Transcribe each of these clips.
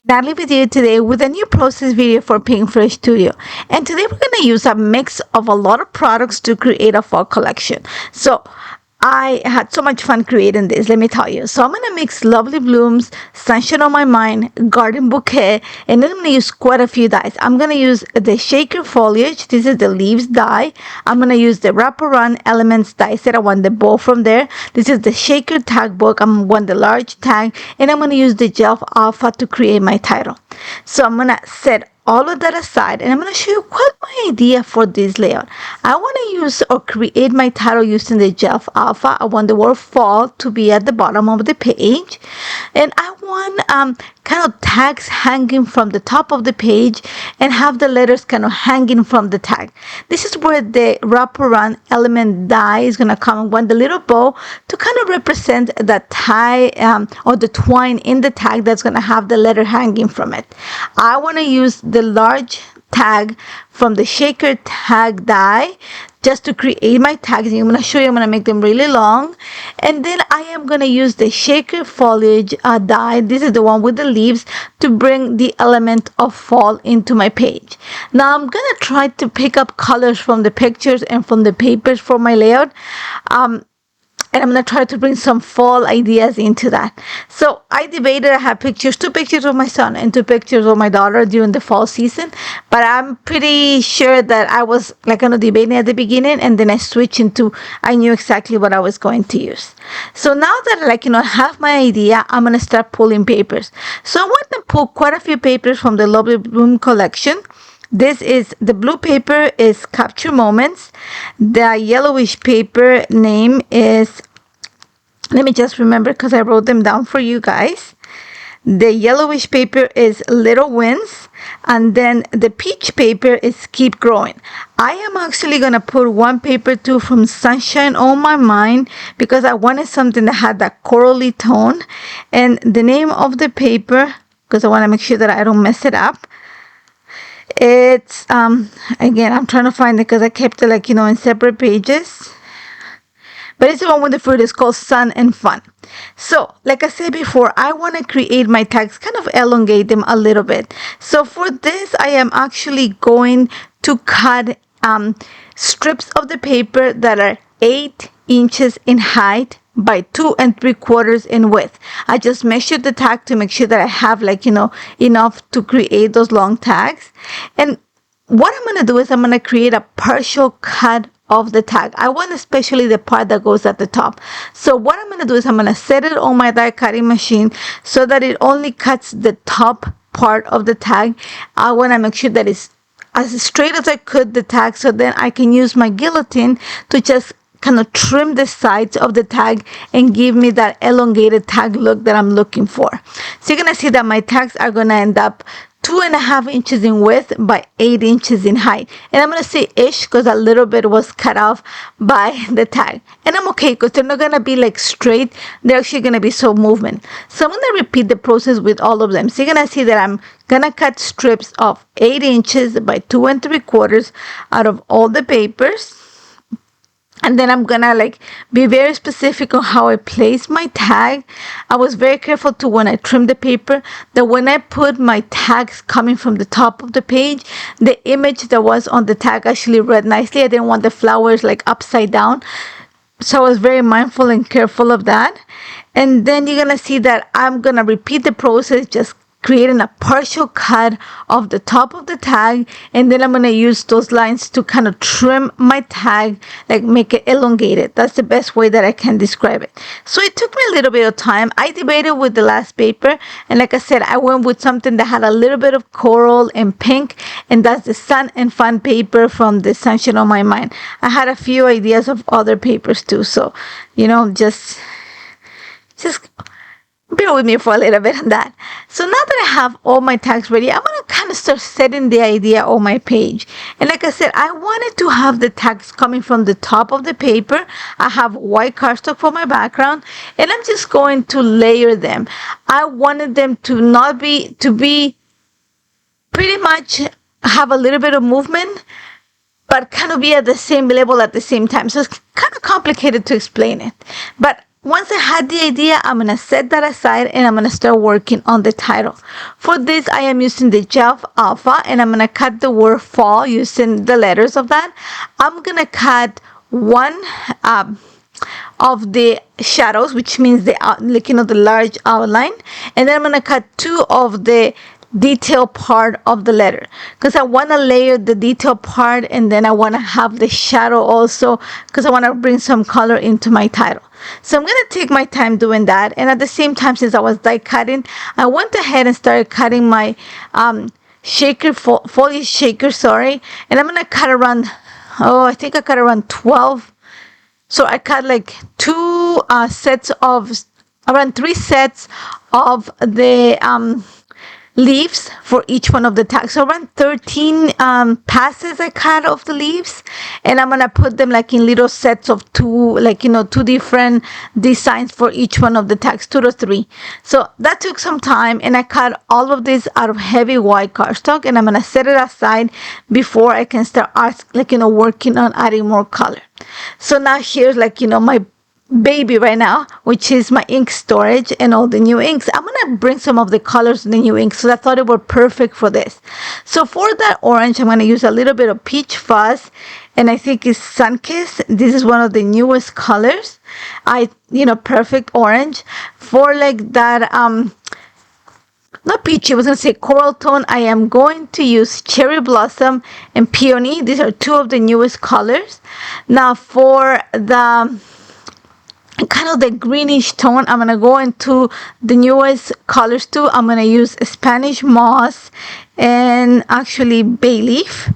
Natalie with you today with a new process video for Pink Fresh Studio. And today we're going to use a mix of a lot of products to create a fall collection. So I had so much fun creating this, let me tell you. So I'm going to mix Lovely Blooms, Sunshine on My Mind, Garden Bouquet, and then I'm going to use quite a few dyes. I'm going to use the Shaker Foliage. This is the leaves dye. I'm going to use the Wraparound Elements dye set. I want the bow from there. This is the Shaker Tag Book. I'm want the large tag, and I'm going to use the Gel Alpha to create my title. So I'm going to set all of that aside, and I'm going to show you what my idea for this layout. I want to use or create my title using the Gel Alpha. I want the word fall to be at the bottom of the page, and I want kind of tags hanging from the top of the page and have the letters kind of hanging from the tag. This is where the Wraparound Element die is going to come. I want the little bow to kind of represent the tie or the twine in the tag that's going to have the letter hanging from it. I want to use the large tag from the Shaker tag die just to create my tags. I'm going to show you, I'm going to make them really long. And then I am going to use the Shaker Foliage die. This is the one with the leaves to bring the element of fall into my page. Now I'm going to try to pick up colors from the pictures and from the papers for my layout. And I'm going to try to bring some fall ideas into that. So I debated, I have pictures, 2 pictures of my son and 2 pictures of my daughter during the fall season. But I'm pretty sure that I was like kind of debating at the beginning, and then I switched into, I knew exactly what I was going to use. So now that I have my idea, I'm going to start pulling papers. So I want to pull quite a few papers from the Lovely Bloom collection. This is the blue paper is Capture Moments. The yellowish paper name is, let me just remember because I wrote them down for you guys. The yellowish paper is Little Wins, and then the peach paper is Keep Growing. I am actually going to put one paper too from Sunshine on My Mind because I wanted something that had that corally tone. And the name of the paper, because I want to make sure that I don't mess it up, it's again, I'm trying to find it because I kept it in separate pages, but it's the one with the fruit. It's called Sun and Fun. So like I said before, I want to create my tags, kind of elongate them a little bit. So for this, I am actually going to cut strips of the paper that are 8 inches in height by 2 3/4 in width. I just measured the tag to make sure that I have enough to create those long tags. And what I'm going to do is I'm going to create a partial cut of the tag. I want especially the part that goes at the top. So what I'm going to do is I'm going to set it on my die cutting machine so that it only cuts the top part of the tag. I want to make sure that it's as straight as I could, the tag, so then I can use my guillotine to just kind of trim the sides of the tag and give me that elongated tag look that I'm looking for. So you're going to see that my tags are going to end up 2.5 inches in width by 8 inches in height. And I'm going to say ish because a little bit was cut off by the tag. And I'm okay because they're not going to be like straight. They're actually going to be some movement. So I'm going to repeat the process with all of them. So you're going to see that I'm going to cut strips of 8 inches by 2 3/4 out of all the papers. And then I'm gonna be very specific on how I place my tag. I was very careful to, when I trim the paper, that when I put my tags coming from the top of the page, the image that was on the tag actually read nicely. I didn't want the flowers upside down. So I was very mindful and careful of that. And then you're gonna see that I'm gonna repeat the process, just creating a partial cut of the top of the tag, and then I'm going to use those lines to kind of trim my tag, make it elongated. That's the best way that I can describe it. So it took me a little bit of time. I debated with the last paper, and like I said, I went with something that had a little bit of coral and pink, and that's the Sun and Fun paper from the Sunshine on My Mind. I had a few ideas of other papers too, so just bear with me for a little bit on that. So now that I have all my tags ready, I'm going to kind of start setting the idea on my page. And like I said, I wanted to have the tags coming from the top of the paper. I have white cardstock for my background, and I'm just going to layer them. I wanted them to be pretty much have a little bit of movement, but kind of be at the same level at the same time. So it's kind of complicated to explain it. But once I had the idea, I'm going to set that aside and I'm going to start working on the title. For this, I am using the gel alpha and I'm going to cut the word fall using the letters of that. I'm going to cut one of the shadows, which means the the large outline, and then I'm going to cut two of the detail part of the letter, because I want to layer the detail part and then I want to have the shadow also, because I want to bring some color into my title. So I'm going to take my time doing that, and at the same time, since I was die cutting, I went ahead and started cutting my foliage shaker, and I'm going to cut around, I think I cut around 12. So I cut like around 3 sets of the leaves for each one of the tags. So around 13 passes I cut of the leaves, and I'm gonna put them like in little sets of 2, two different designs for each one of the tags, 2 to 3. So that took some time, and I cut all of this out of heavy white cardstock, and I'm gonna set it aside before I can start working on adding more color. So now here's my baby right now, which is my ink storage and all the new inks. I'm gonna bring some of the colors in the new inks, so I thought it were perfect for this. So for that orange, I'm gonna use a little bit of peach fuzz, and I think it's Sunkissed. This is one of the newest colors. Perfect orange. For that not peachy, I was going to say coral tone, I am going to use Cherry Blossom and Peony. These are 2 of the newest colors. Now for the kind of the greenish tone, I'm going to go into the newest colors too. I'm going to use Spanish Moss and actually Bay Leaf.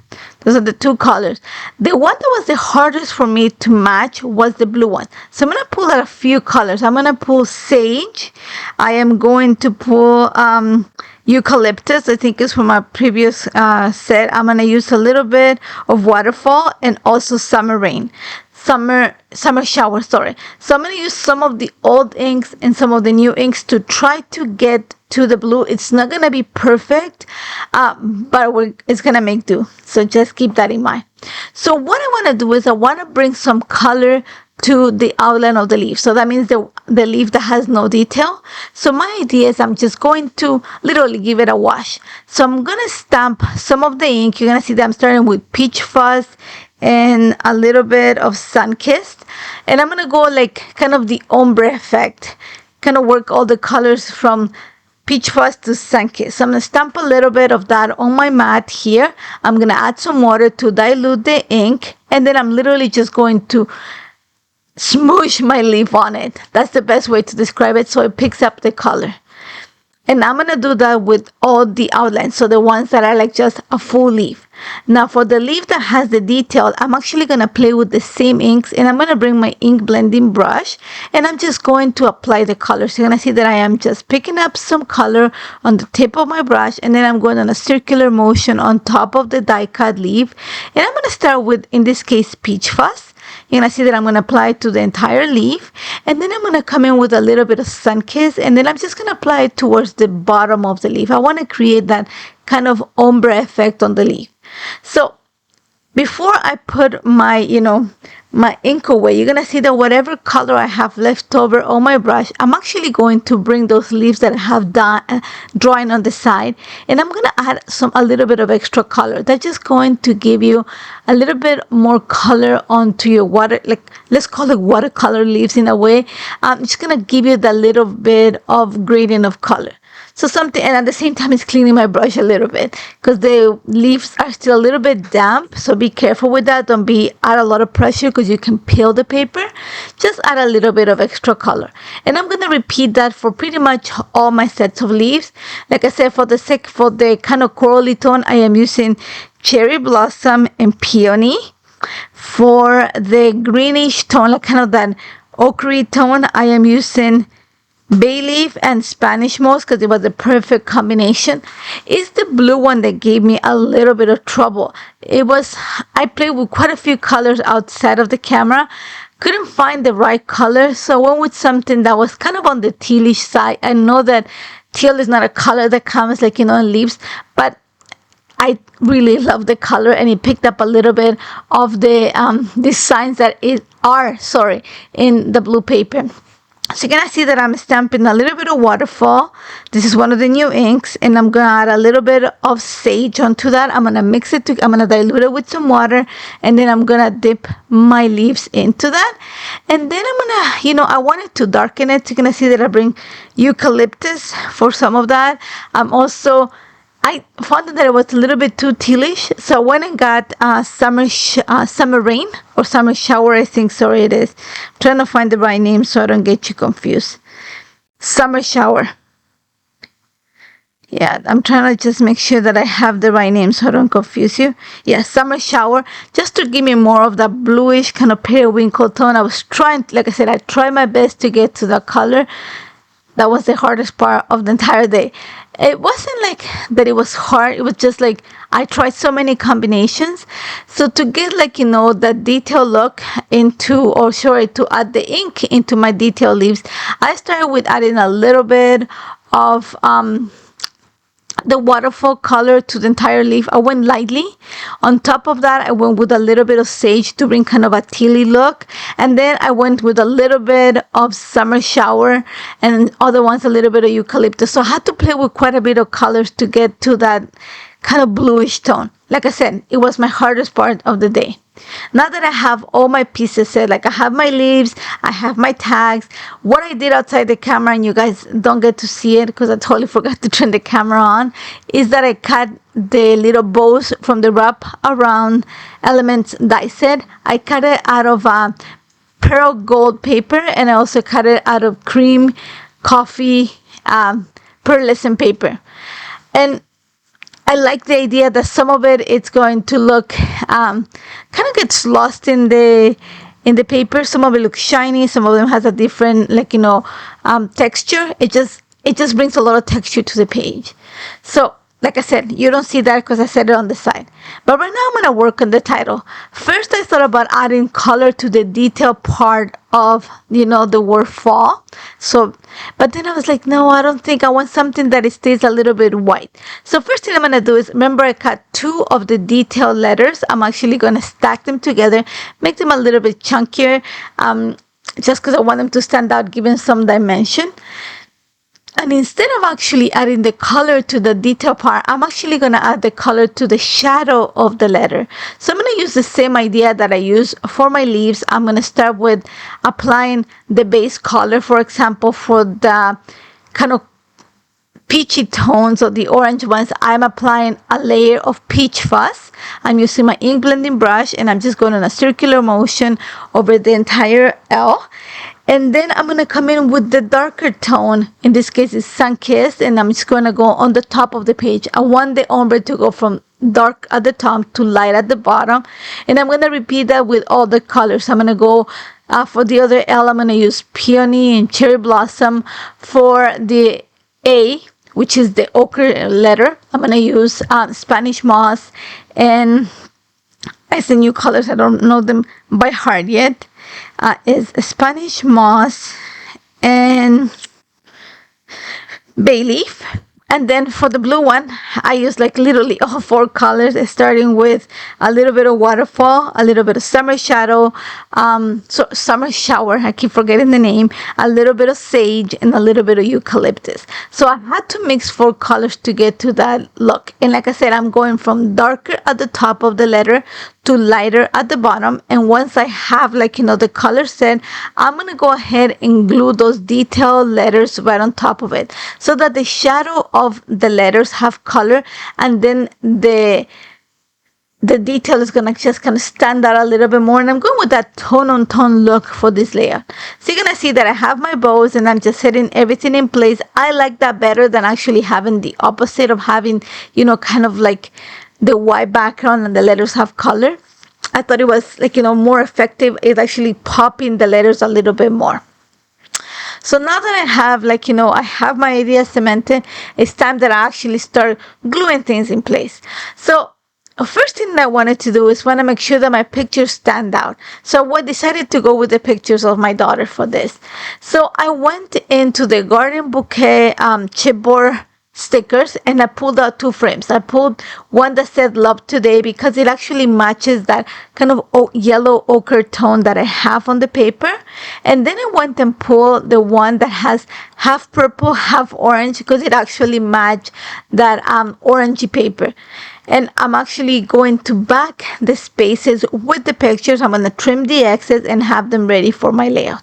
Those are the 2 colors. The one that was the hardest for me to match was the blue one. So I'm going to pull out a few colors. I'm going to pull Sage. I am going to pull Eucalyptus. I think it's from my previous set. I'm going to use a little bit of Waterfall and also Summer Rain. Summer shower, sorry. So I'm going to use some of the old inks and some of the new inks to try to get to the blue. It's not going to be perfect, but it's going to make do. So just keep that in mind. So what I want to do is I want to bring some color to the outline of the leaf. So that means the leaf that has no detail. So my idea is I'm just going to literally give it a wash. So I'm going to stamp some of the ink. You're going to see that I'm starting with Peach Fuzz and a little bit of Sunkissed, and I'm gonna go kind of the ombre effect, kind of work all the colors from Peach Fuzz to Sunkissed. So I'm gonna stamp a little bit of that on my mat here. I'm gonna add some water to dilute the ink, and then I'm literally just going to smoosh my leaf on it. That's the best way to describe it, so it picks up the color. And I'm going to do that with all the outlines, so the ones that are just a full leaf. Now for the leaf that has the detail, I'm actually going to play with the same inks, and I'm going to bring my ink blending brush, and I'm just going to apply the colors. You're going to see that I am just picking up some color on the tip of my brush, and then I'm going on a circular motion on top of the die cut leaf. And I'm going to start with, in this case, Peach Fuzz. You're going to see that I'm going to apply it to the entire leaf, and then I'm going to come in with a little bit of Sunkissed, and then I'm just going to apply it towards the bottom of the leaf. I want to create that kind of ombre effect on the leaf. So before I put my my ink away, you're gonna see that whatever color I have left over on my brush, I'm actually going to bring those leaves that I have done drawing on the side, and I'm gonna add a little bit of extra color. That's just going to give you a little bit more color onto your let's call it watercolor leaves in a way. It's gonna give you that little bit of gradient of color. So something, and at the same time, it's cleaning my brush a little bit because the leaves are still a little bit damp. So be careful with that. Don't add a lot of pressure because you can peel the paper. Just add a little bit of extra color. And I'm going to repeat that for pretty much all my sets of leaves. Like I said, for the kind of corally tone, I am using Cherry Blossom and Peony. For the greenish tone, kind of that ochre tone, I am using Bay Leaf and Spanish Moss because it was the perfect combination. It's the blue one that gave me a little bit of trouble. I played with quite a few colors outside of the camera. Couldn't find the right color, so I went with something that was kind of on the tealish side. I know that teal is not a color that comes in leaves, but I really love the color, and it picked up a little bit of the designs that are in the blue paper. So you're gonna see that I'm stamping a little bit of waterfall. This is one of the new inks, and I'm gonna add a little bit of sage onto that. I'm gonna mix it I'm gonna dilute it with some water, and then I'm gonna dip my leaves into that. And then I'm gonna, I wanted to darken it. So you're gonna see that I bring eucalyptus for some of that. I found that it was a little bit too tealish, so I went and got summer rain or summer shower, I think. Sorry, it is. I'm trying to find the right name so I don't get you confused. Summer shower. Yeah, I'm trying to just make sure that I have the right name so I don't confuse you. Yeah, summer shower, just to give me more of that bluish kind of periwinkle tone. I was trying, like I said, I tried my best to get to the color. That was the hardest part of the entire day. It wasn't like that it was hard. It was just like I tried so many combinations. So to get that detail look to add the ink into my detail leaves, I started with adding a little bit of the waterfall color to the entire leaf. I went lightly. On top of that, I went with a little bit of sage to bring kind of a tealy look. And then I went with a little bit of summer shower, and other ones a little bit of eucalyptus. So I had to play with quite a bit of colors to get to that kind of bluish tone. Like I said, it was my hardest part of the day. Now that I have all my pieces set, like I have my leaves, I have my tags, what I did outside the camera, and you guys don't get to see it because I totally forgot to turn the camera on, is that I cut the little bows from the wrap around elements die set. I cut it out of pearl gold paper, and I also cut it out of cream coffee pearlescent paper. And I like the idea that some of it's going to look kind of gets lost in the paper. Some of it looks shiny. Some of them has a different texture. It just brings a lot of texture to the page. So like I said, you don't see that because I set it on the side. But right now I'm going to work on the title. First, I thought about adding color to the detail part of, the word fall. But then I was like, no, I don't think I want something that it stays a little bit white. So first thing I'm going to do is, remember I cut 2 of the detail letters. I'm actually going to stack them together, make them a little bit chunkier, just because I want them to stand out, given some dimension. And instead of actually adding the color to the detail part, I'm actually going to add the color to the shadow of the letter. So I'm going to use the same idea that I use for my leaves. I'm going to start with applying the base color, for example, for the kind of peachy tones or the orange ones. I'm applying a layer of peach fuzz. I'm using my ink blending brush, and I'm just going in a circular motion over the entire L. And then I'm going to come in with the darker tone. In this case, it's sun-kissed, and I'm just going to go on the top of the page. I want the ombre to go from dark at the top to light at the bottom. And I'm going to repeat that with all the colors. I'm going to go for the other L, I'm going to use peony and cherry blossom. For the A, which is the ochre letter, I'm going to use Spanish moss. And it's the new colors. I don't know them by heart yet. Is Spanish moss and bay leaf. And then for the blue one, I use literally all 4 colors, starting with a little bit of waterfall, a little bit of summer shadow, summer shower, I keep forgetting the name, a little bit of sage, and a little bit of eucalyptus. So I had to mix 4 colors to get to that look. And like I said, I'm going from darker at the top of the letter to lighter at the bottom. And once I have the color set, I'm going to go ahead and glue those detailed letters right on top of it, so that the shadow of the letters have color, and then the detail is going to just kind of stand out a little bit more. And I'm going with that tone on tone look for this layout. So you're going to see that I have my bows, and I'm just setting everything in place. I like that better than actually having the opposite of having, kind of like the white background and the letters have color. I thought it was more effective at actually popping the letters a little bit more. So now that I have I have my idea cemented, it's time that I actually start gluing things in place. So first thing that I wanted to do is want to make sure that my pictures stand out. So I decided to go with the pictures of my daughter for this. So I went into the Garden Bouquet chipboard stickers, and I pulled out 2 frames. I pulled one that said love today because it actually matches that kind of yellow ochre tone that I have on the paper. And then I went and pulled the one that has half purple, half orange, because it actually matched that orangey paper. And I'm actually going to back the spaces with the pictures. I'm going to trim the excess and have them ready for my layout.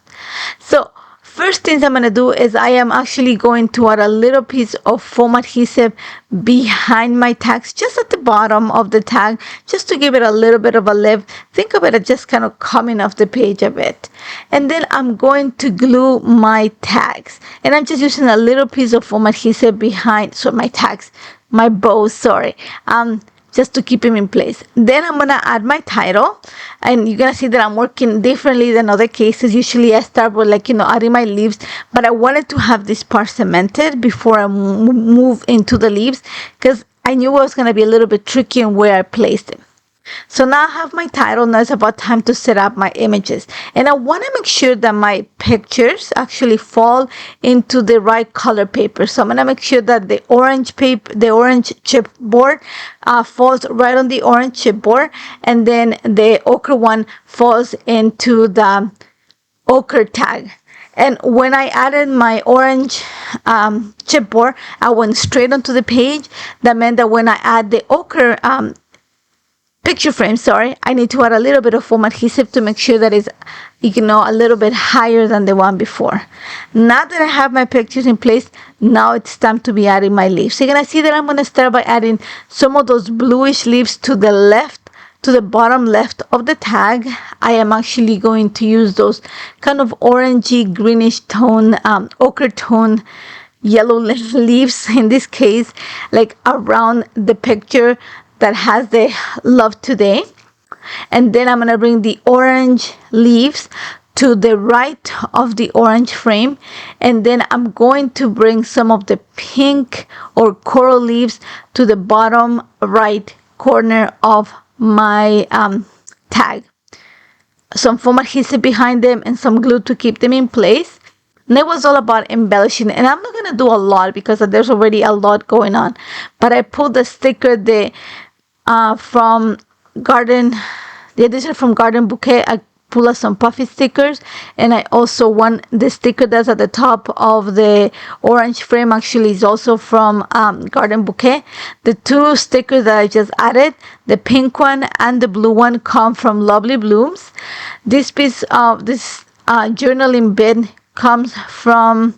So first things I'm going to do is I am actually going to add a little piece of foam adhesive behind my tags, just at the bottom of the tag, just to give it a little bit of a lift. Think of it as just kind of coming off the page a bit. And then I'm going to glue my tags. And I'm just using a little piece of foam adhesive behind, so my tags, my bows, sorry, just to keep them in place. Then I'm gonna add my title, and you're gonna see that I'm working differently than other cases. Usually I start with adding my leaves, but I wanted to have this part cemented before I move into the leaves, because I knew it was gonna be a little bit tricky in where I placed it. So now I have my title. Now it's about time to set up my images, and I want to make sure that my pictures actually fall into the right color paper. So I'm going to make sure that the orange paper, the orange chipboard falls right on the orange chipboard, and then the ochre one falls into the ochre tag. And when I added my orange chipboard, I went straight onto the page. That meant that when I add the ochre picture frame, I need to add a little bit of foam adhesive to make sure that it's a little bit higher than the one before. Now that I have my pictures in place, now it's time to be adding my leaves. So you're gonna see that I'm gonna start by adding some of those bluish leaves to the left, to the bottom left of the tag. I am actually going to use those kind of orangey greenish tone, ochre tone, yellow leaves in this case, like around the picture that has the love today. And then I'm going to bring the orange leaves to the right of the orange frame, and then I'm going to bring some of the pink or coral leaves to the bottom right corner of my tag. Some foam adhesive behind them and some glue to keep them in place. And it was all about embellishing, and I'm not going to do a lot because there's already a lot going on. But I pulled the sticker from Garden Bouquet. I pull out some puffy stickers, and I also want the sticker that's at the top of the orange frame actually is also from Garden Bouquet. The 2 stickers that I just added, the pink one and the blue one, come from Lovely Blooms. This piece of this journaling bit comes from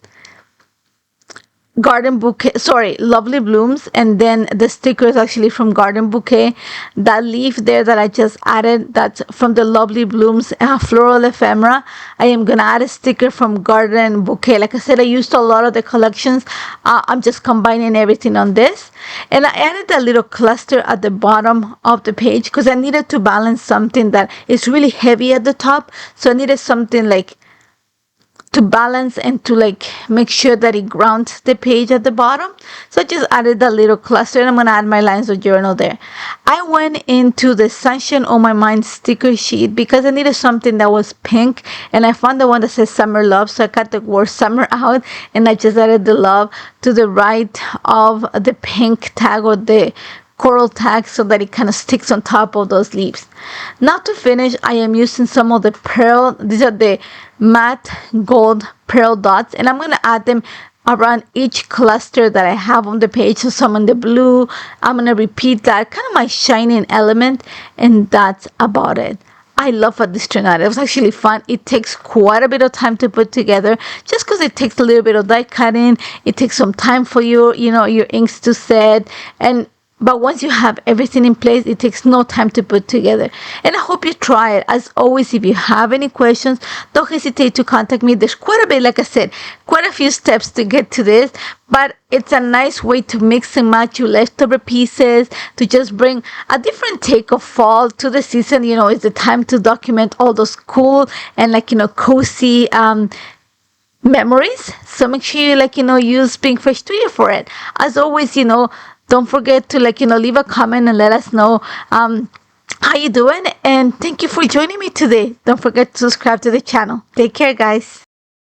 Lovely Blooms, and then the sticker is actually from Garden Bouquet. That leaf there that I just added, that's from the Lovely Blooms floral ephemera. I am gonna add a sticker from Garden Bouquet. Like I said, I used a lot of the collections. I'm just combining everything on this, and I added a little cluster at the bottom of the page because I needed to balance something that is really heavy at the top. So I needed something like to balance and to make sure that it grounds the page at the bottom. So I just added a little cluster, and I'm gonna add my lines of journal there. I went into the Sunshine on My Mind sticker sheet because I needed something that was pink, and I found the one that says Summer Love, so I cut the word summer out and I just added the love to the right of the pink tag or the coral tag so that it kind of sticks on top of those leaves. Now to finish, I am using some of the pearl, these are the matte gold pearl dots, and I'm going to add them around each cluster that I have on the page. So some in the blue, I'm going to repeat that, kind of my shining element, and that's about it. I love how this turned out. It was actually fun. It takes quite a bit of time to put together just because it takes a little bit of die cutting. It takes some time for your inks to set, but once you have everything in place, it takes no time to put together. And I hope you try it. As always, if you have any questions, don't hesitate to contact me. There's quite a bit, like I said, quite a few steps to get to this, but it's a nice way to mix and match your leftover pieces, to just bring a different take of fall to the season. It's the time to document all those cool and cozy memories. So make sure you use Pink Fresh Studio for it. As always, don't forget to leave a comment and let us know how you doing, and thank you for joining me today. Don't forget to subscribe to the channel. Take care, guys.